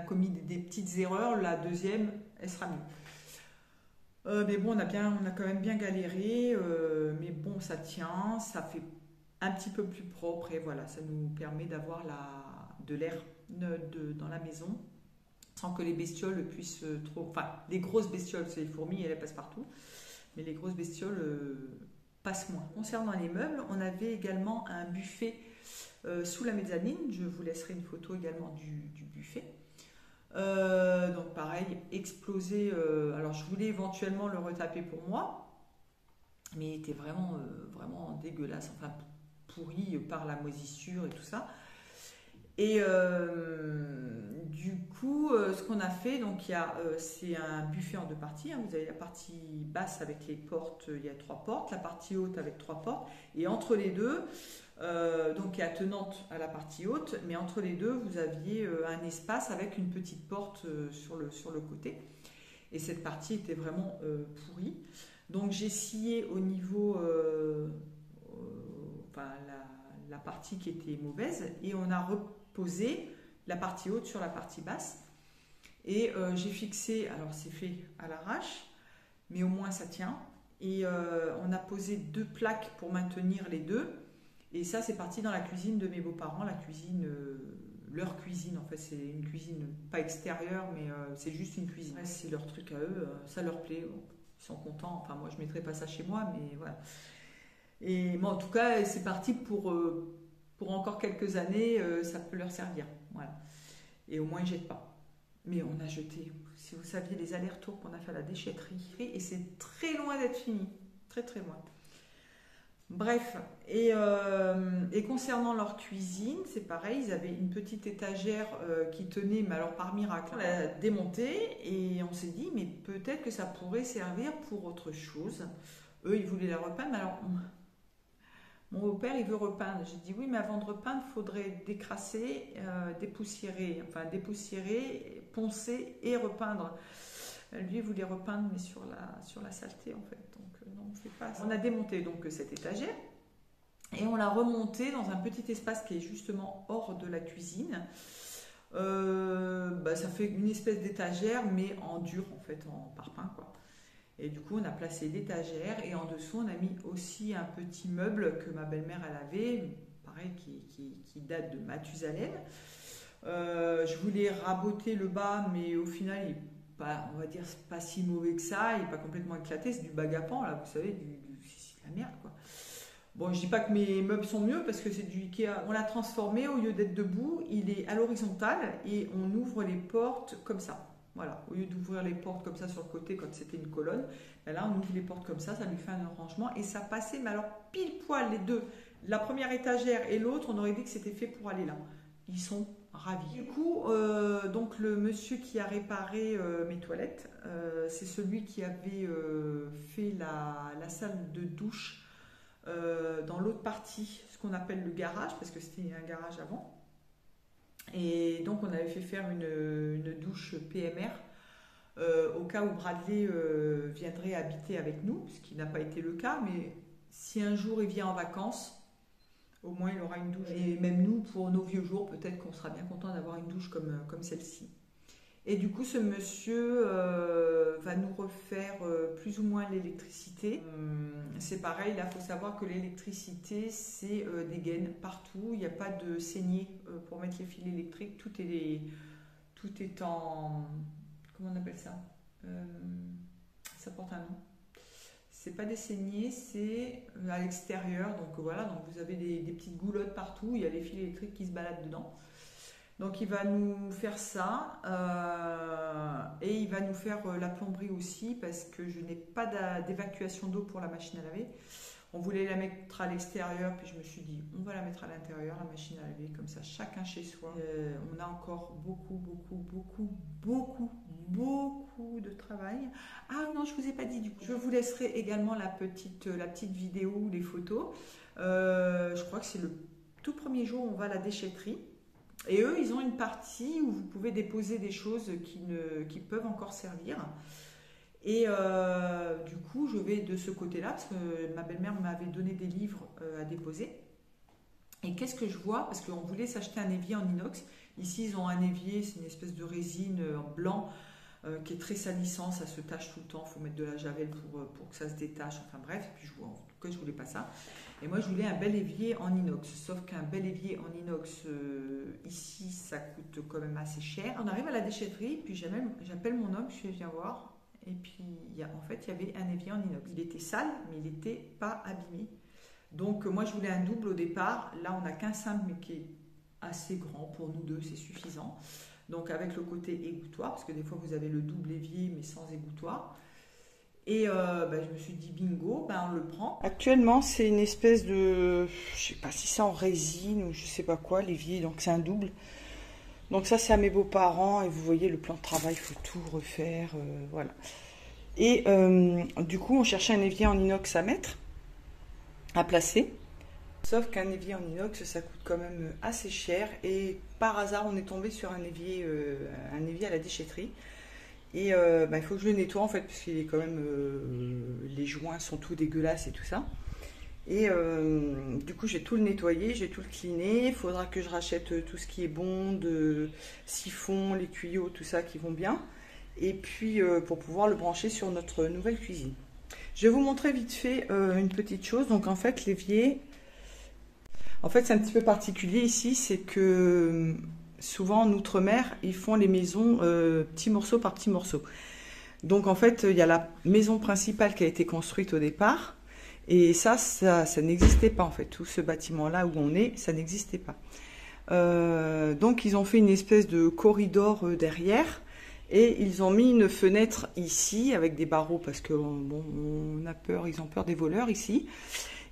commis des petites erreurs. La deuxième, elle sera mieux. Mais bon, on a quand même bien galéré, mais bon, ça tient, ça fait un petit peu plus propre et voilà, ça nous permet d'avoir de l'air dans la maison sans que les bestioles puissent trop... Enfin, les grosses bestioles, c'est les fourmis, elles passent partout, mais les grosses bestioles passent moins. Concernant les meubles, on avait également un buffet sous la mezzanine, je vous laisserai une photo également du buffet. Donc pareil, explosé. Alors je voulais éventuellement le retaper pour moi, mais il était vraiment dégueulasse, enfin pourri par la moisissure et tout ça. Et du coup, ce qu'on a fait, donc c'est un buffet en 2 parties. Hein. Vous avez la partie basse avec les portes, il y a 3 portes, la partie haute avec 3 portes, et entre les deux, donc il y a attenante à la partie haute, mais entre les deux, vous aviez un espace avec une petite porte sur le côté. Et cette partie était vraiment pourrie. Donc j'ai scié au niveau, enfin, la partie qui était mauvaise, et on a reposé la partie haute sur la partie basse. Et j'ai fixé, alors c'est fait à l'arrache, mais au moins ça tient. Et on a posé 2 plaques pour maintenir les deux. Et ça, c'est parti dans la cuisine de mes beaux-parents, la cuisine, leur cuisine. En fait, c'est une cuisine pas extérieure, mais c'est juste une cuisine. Ouais, c'est leur truc à eux, ça leur plaît. Bon, ils sont contents. Enfin, moi, je ne mettrai pas ça chez moi, mais voilà. Et bon, en tout cas, c'est parti pour encore quelques années, ça peut leur servir. Voilà. Et au moins, ils ne jettent pas. Mais on a jeté, si vous saviez, les allers-retours qu'on a fait à la déchetterie. Et c'est très loin d'être fini. Très, très loin. Bref, et concernant leur cuisine, c'est pareil, ils avaient une petite étagère qui tenait, mais alors par miracle, on l'a démontée et on s'est dit, mais peut-être que ça pourrait servir pour autre chose. Eux, ils voulaient la repeindre, mais alors mon beau-père, il veut repeindre. J'ai dit, oui, mais avant de repeindre, il faudrait décrasser, dépoussiérer, poncer et repeindre. Lui, il voulait repeindre, mais sur la saleté, en fait. Donc, non, on ne fait pas ça. On a démonté donc cette étagère et on l'a remontée dans un petit espace qui est justement hors de la cuisine. Ça fait une espèce d'étagère, mais en dur, en fait, en parpaing, quoi. Et du coup, on a placé l'étagère et en dessous, on a mis aussi un petit meuble que ma belle-mère, elle avait, pareil, qui date de Mathusalem. Je voulais raboter le bas, mais au final, il n'est pas, on va dire, pas si mauvais que ça. Il n'est pas complètement éclaté, c'est du bagapan, là, vous savez, c'est de la merde, quoi. Bon, je dis pas que mes meubles sont mieux parce que c'est du Ikea. On l'a transformé, au lieu d'être debout, il est à l'horizontale et on ouvre les portes comme ça. Voilà, au lieu d'ouvrir les portes comme ça sur le côté quand c'était une colonne, ben là on ouvre les portes comme ça lui fait un rangement et ça passait, mais alors pile poil les deux, la première étagère et l'autre, on aurait dit que c'était fait pour aller là. Ils sont ravis. Du coup, donc le monsieur qui a réparé mes toilettes, c'est celui qui avait fait la salle de douche dans l'autre partie, ce qu'on appelle le garage, parce que c'était un garage avant. Et donc on avait fait faire une douche PMR au cas où Bradley viendrait habiter avec nous, ce qui n'a pas été le cas, mais si un jour il vient en vacances, au moins il aura une douche. Et même nous, pour nos vieux jours, peut-être qu'on sera bien content d'avoir une douche comme celle-ci. Et du coup, ce monsieur va nous refaire plus ou moins l'électricité. C'est pareil, là, il faut savoir que l'électricité, c'est des gaines partout. Il n'y a pas de saignée pour mettre les fils électriques. Tout est en... Comment on appelle ça? Ça porte un nom. C'est pas des saignées, c'est à l'extérieur. Donc voilà, donc vous avez des petites goulottes partout. Il y a les fils électriques qui se baladent dedans. Donc il va nous faire ça et il va nous faire la plomberie aussi parce que je n'ai pas d'évacuation d'eau pour la machine à laver. On voulait la mettre à l'extérieur, puis je me suis dit on va la mettre à l'intérieur, la machine à laver, comme ça chacun chez soi. On a encore beaucoup de travail. Ah non, je vous ai pas dit du coup. Je vous laisserai également la petite vidéo ou les photos. Je crois que c'est le tout premier jour où on va à la déchetterie. Et eux, ils ont une partie où vous pouvez déposer des choses qui peuvent encore servir. Et du coup, je vais de ce côté-là, parce que ma belle-mère m'avait donné des livres à déposer. Et qu'est-ce que je vois? Parce qu'on voulait s'acheter un évier en inox. Ici, ils ont un évier, c'est une espèce de résine blanc qui est très salissant, ça se tache tout le temps. Il faut mettre de la javel pour que ça se détache. Enfin bref, puis en tout cas, je voulais pas ça. Et moi, je voulais un bel évier en inox. Sauf qu'un bel évier en inox, ici, ça coûte quand même assez cher. On arrive à la déchetterie, puis j'appelle mon homme, je lui dis, viens voir. Et puis, en fait, il y avait un évier en inox. Il était sale, mais il n'était pas abîmé. Donc, moi, je voulais un double au départ. Là, on n'a qu'un simple, mais qui est assez grand. Pour nous deux, c'est suffisant. Donc, avec le côté égouttoir, parce que des fois, vous avez le double évier, mais sans égouttoir. Et je me suis dit bingo, on le prend. Actuellement, c'est une espèce de, je sais pas si c'est en résine ou je sais pas quoi, l'évier. Donc c'est un double. Donc ça, c'est à mes beaux-parents et vous voyez le plan de travail, il faut tout refaire, voilà. Et du coup, on cherchait un évier en inox à mettre, à placer. Sauf qu'un évier en inox, ça coûte quand même assez cher. Et par hasard, on est tombé sur un évier à la déchetterie. Et il faut que je le nettoie en fait, parce qu'il est quand même les joints sont tout dégueulasses et tout ça. Et du coup, j'ai tout le nettoyé, j'ai tout le cleané. Il faudra que je rachète tout ce qui est bon, de siphon, les tuyaux, tout ça qui vont bien. Et puis, pour pouvoir le brancher sur notre nouvelle cuisine. Je vais vous montrer vite fait une petite chose. Donc, en fait, l'évier, en fait, c'est un petit peu particulier ici. C'est que souvent, en Outre-mer, ils font les maisons petit morceau par petit morceau. Donc, en fait, il y a la maison principale qui a été construite au départ. Et ça n'existait pas en fait. Tout ce bâtiment-là où on est, ça n'existait pas. Donc ils ont fait une espèce de corridor derrière et ils ont mis une fenêtre ici avec des barreaux parce que bon, on a peur, ils ont peur des voleurs ici.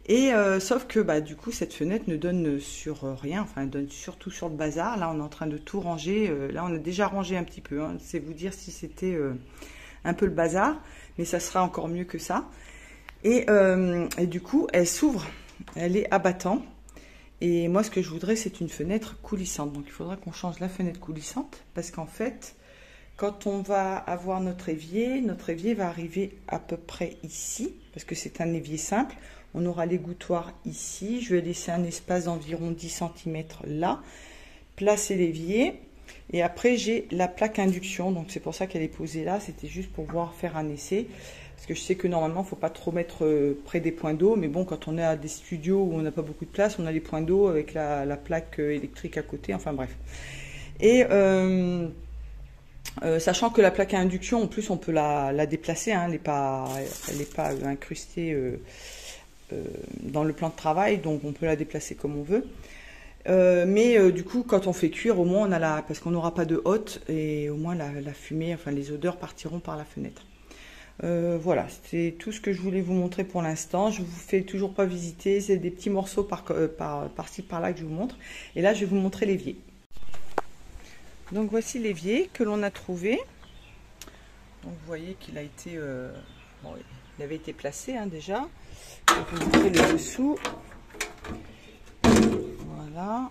Et sauf que du coup cette fenêtre ne donne sur rien, enfin elle donne surtout sur le bazar. Là on est en train de tout ranger. Là on a déjà rangé un petit peu. Hein. C'est vous dire si c'était un peu le bazar, mais ça sera encore mieux que ça. Et du coup, elle s'ouvre, elle est abattant. Et moi, ce que je voudrais, c'est une fenêtre coulissante. Donc, il faudra qu'on change la fenêtre coulissante. Parce qu'en fait, quand on va avoir notre évier va arriver à peu près ici. Parce que c'est un évier simple. On aura l'égouttoir ici. Je vais laisser un espace d'environ 10 cm là. Placer l'évier. Et après, j'ai la plaque induction. Donc, c'est pour ça qu'elle est posée là. C'était juste pour pouvoir faire un essai. Parce que je sais que normalement, il ne faut pas trop mettre près des points d'eau. Mais bon, quand on est à des studios où on n'a pas beaucoup de place, on a les points d'eau avec la plaque électrique à côté. Enfin bref. Et sachant que la plaque à induction, en plus, on peut la déplacer. Hein, elle n'est pas incrustée dans le plan de travail. Donc, on peut la déplacer comme on veut. Mais du coup, quand on fait cuire, au moins, parce qu'on n'aura pas de hotte. Et au moins, la fumée, enfin les odeurs partiront par la fenêtre. Voilà, c'est tout ce que je voulais vous montrer pour l'instant. Je vous fais toujours pas visiter, c'est des petits morceaux par-ci par-là que je vous montre. Et là, je vais vous montrer l'évier. Donc voici l'évier que l'on a trouvé. Donc vous voyez qu'il a été, bon, il avait été placé hein, déjà. Je vais vous montrer le dessous. Voilà,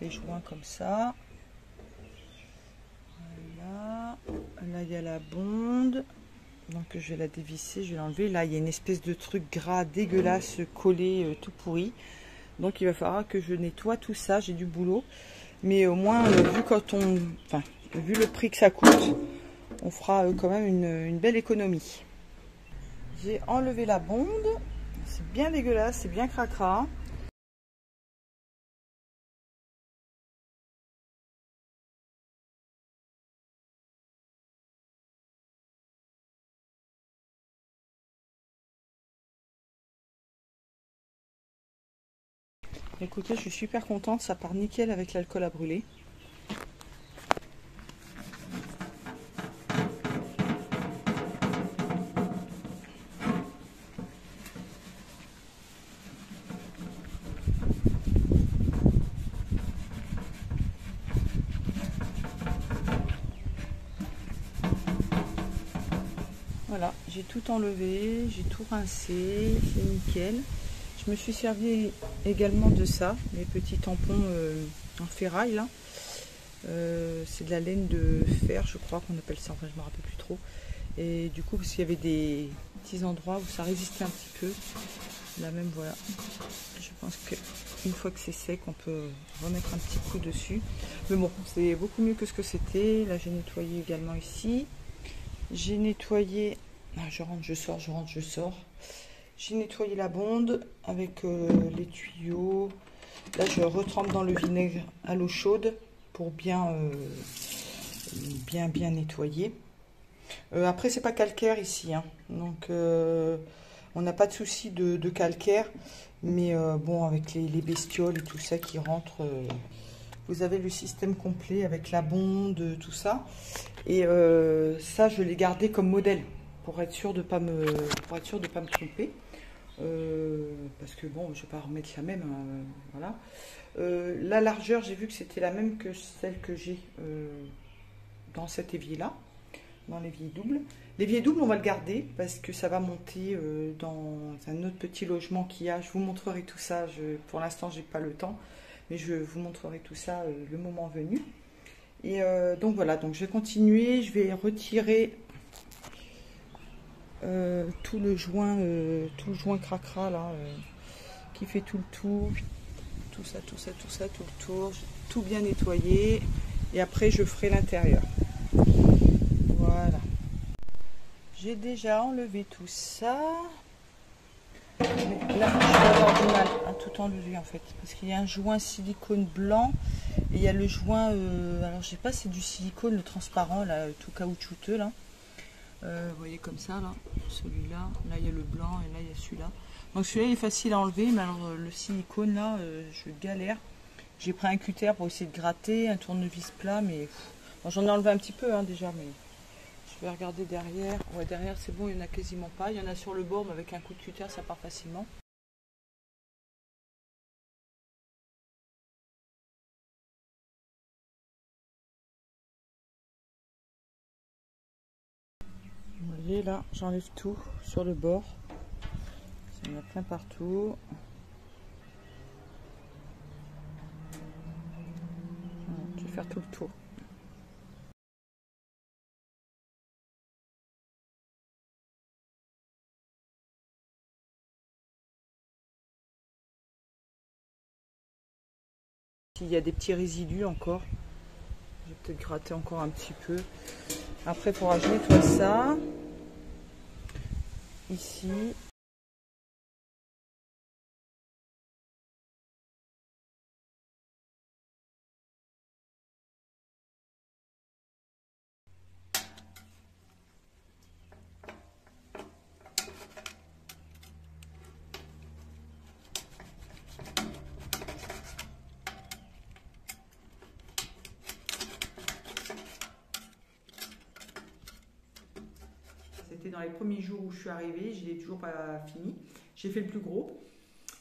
les joints comme ça. Voilà, là il y a la bonde. Donc je vais la dévisser, je vais l'enlever. Là, il y a une espèce de truc gras, dégueulasse, collé, tout pourri. Donc il va falloir que je nettoie tout ça. J'ai du boulot. Mais au moins, vu le prix que ça coûte, on fera quand même une belle économie. J'ai enlevé la bonde. C'est bien dégueulasse, c'est bien cracra. Écoutez, je suis super contente, ça part nickel avec l'alcool à brûler. Voilà, j'ai tout enlevé, j'ai tout rincé, c'est nickel. Je me suis servi également de ça, mes petits tampons en ferraille là. C'est de la laine de fer, je crois qu'on appelle ça, enfin je me rappelle plus trop. Et du coup, parce qu'il y avait des petits endroits où ça résistait un petit peu. Là même, voilà. Je pense qu'une fois que c'est sec, on peut remettre un petit coup dessus. Mais bon, c'est beaucoup mieux que ce que c'était. Là, j'ai nettoyé également ici. J'ai nettoyé... Ah, je rentre, je sors, je rentre, je sors. J'ai nettoyé la bonde avec les tuyaux. Là, je retrempe dans le vinaigre à l'eau chaude pour bien nettoyer. Après, c'est pas calcaire ici, hein. Donc on n'a pas de souci de calcaire. Mais bon, avec les bestioles et tout ça qui rentrent, vous avez le système complet avec la bonde, tout ça. Et ça, je l'ai gardé comme modèle pour être sûr de pas me tromper. Parce que bon, je vais pas remettre la même, voilà. La largeur, j'ai vu que c'était la même que celle que j'ai dans cet évier là, dans l'évier double. L'évier double, on va le garder parce que ça va monter dans un autre petit logement qu'il y a. Je vous montrerai tout ça. Pour l'instant, j'ai pas le temps, mais je vous montrerai tout ça le moment venu. Et donc voilà, donc je vais continuer, je vais retirer tout le joint cracra là, qui fait tout le tour, tout ça, tout le tour, tout bien nettoyer. Et après je ferai l'intérieur. Voilà. J'ai déjà enlevé tout ça. Mais là, je vais avoir du mal à tout enlever en fait, parce qu'il y a un joint silicone blanc et il y a le joint, alors je sais pas, c'est du silicone le transparent là, tout caoutchouteux là. Vous voyez comme ça là, celui-là, là il y a le blanc et là il y a celui-là. Donc celui-là il est facile à enlever, mais alors le silicone là, je galère. J'ai pris un cutter pour essayer de gratter, un tournevis plat, mais bon, j'en ai enlevé un petit peu hein, déjà, mais je vais regarder derrière. Ouais, derrière c'est bon, il n'y en a quasiment pas. Il y en a sur le bord, mais avec un coup de cutter ça part facilement. Vous voyez là, j'enlève tout sur le bord. Il y en a plein partout. Voilà, je vais faire tout le tour. Il y a des petits résidus encore. Je vais peut-être gratter encore un petit peu. Après, il faudra que je nettoie ça. Ici. C'était dans les premiers jours où je suis arrivée, je l'ai toujours pas fini. J'ai fait le plus gros.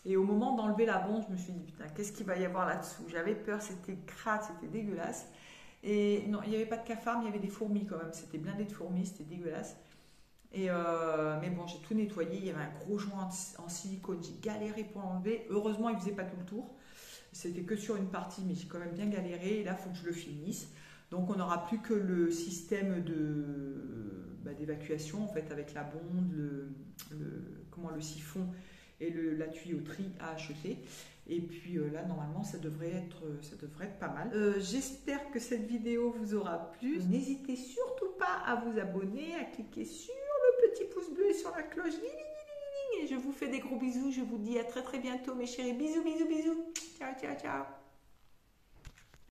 Et au moment d'enlever la bonde, je me suis dit, putain, qu'est-ce qu'il va y avoir là-dessous? J'avais peur, c'était crade, c'était dégueulasse. Et non, il n'y avait pas de cafards, mais il y avait des fourmis quand même. C'était blindé de fourmis, c'était dégueulasse. Et mais bon, j'ai tout nettoyé. Il y avait un gros joint en silicone. J'ai galéré pour l'enlever. Heureusement, il ne faisait pas tout le tour. C'était que sur une partie, mais j'ai quand même bien galéré. Et là, il faut que je le finisse. Donc, on n'aura plus que le système d'évacuation, en fait, avec la bonde, le siphon et la tuyauterie à acheter. Et puis là, normalement, ça devrait être pas mal. J'espère que cette vidéo vous aura plu. N'hésitez surtout pas à vous abonner, à cliquer sur le petit pouce bleu et sur la cloche. Et je vous fais des gros bisous. Je vous dis à très très bientôt, mes chéris. Bisous, bisous, bisous. Ciao, ciao, ciao.